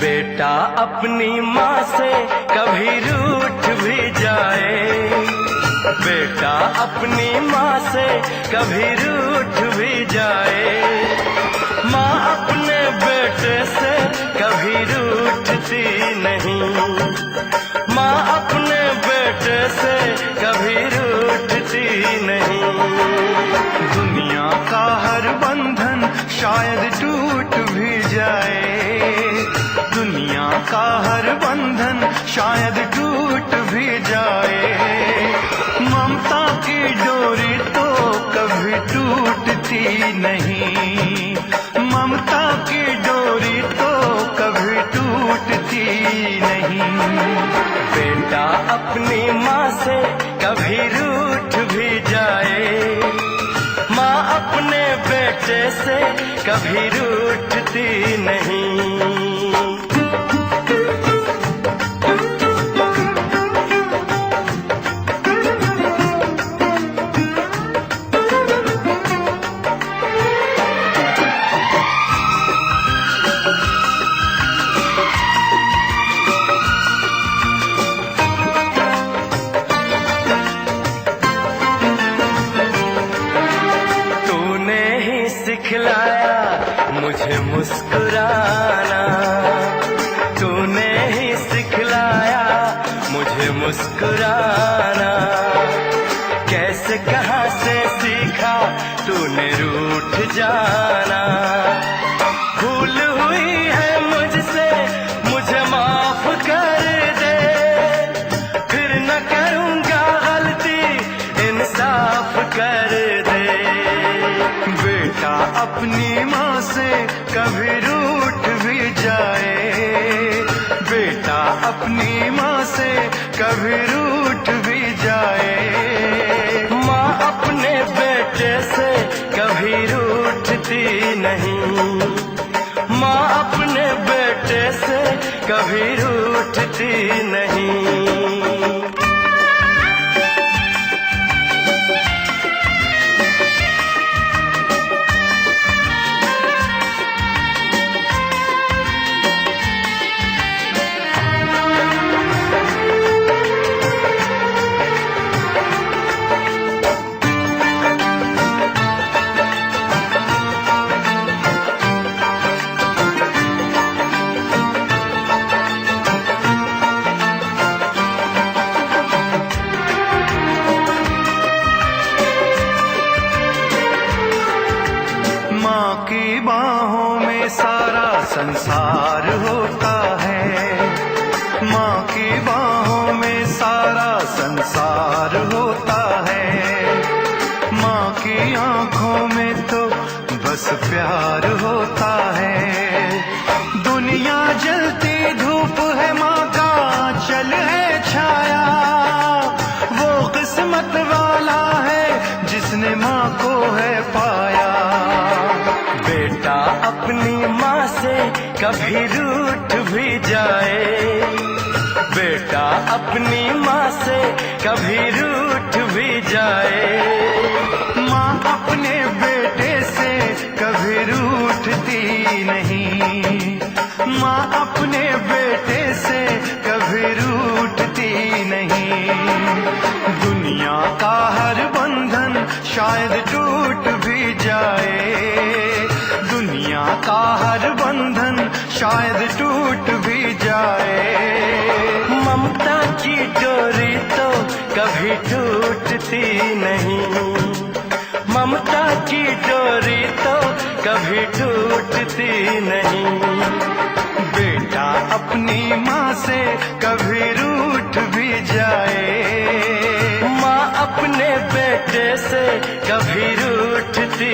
बेटा अपनी माँ से कभी रूठ भी जाए, बेटा अपनी माँ से कभी रूठ भी जाए, माँ अपने बेटे से कभी रूठती नहीं, माँ अपने बेटे से कभी रूठती नहीं। दुनिया का हर बंधन शायद टूट भी जाए, दुनिया का हर बंधन शायद टूट भी जाए, ममता की डोरी तो कभी टूटती नहीं, ममता की डोरी तो कभी टूटती नहीं। बेटा अपनी माँ से कभी रूठ भी जाए, माँ अपने बेटे से कभी रूठती नहीं। सिखलाया मुझे मुस्कुराना, तूने ही सिखलाया मुझे मुस्कुराना, कैसे कहाँ से सीखा तूने रूठ जाना। भूल हुई है मुझसे मुझे माफ कर दे, फिर न करूँगा गलती इंसाफ कर दे। बेटा अपनी माँ से कभी रूठ भी जाए, बेटा अपनी माँ से कभी रूठ भी जाए, माँ अपने बेटे से कभी रूठती नहीं, माँ अपने बेटे से कभी रूठती नहीं। माँ की बाहों में सारा संसार होता है, माँ की बाहों में सारा संसार होता है, माँ की आँखों में तो बस प्यार होता है। दुनिया जलती धूप है, माँ का चल है छाया, वो किस्मत वाला है जिसने माँ को है पाया। बेटा अपनी माँ से कभी रूठ भी जाए, बेटा अपनी माँ से कभी रूठ भी जाए, माँ अपने बेटे से कभी रूठती नहीं, माँ अपने बेटे से कभी रूठती नहीं। दुनिया का हर बंधन शायद टूट भी जाए, दुनिया का हर बंधन शायद टूट भी जाए, ममता की डोरी तो कभी टूटती नहीं, ममता की डोरी तो कभी टूटती नहीं। बेटा अपनी माँ से कभी रूठ भी जाए, माँ अपने बेटे से कभी रूठती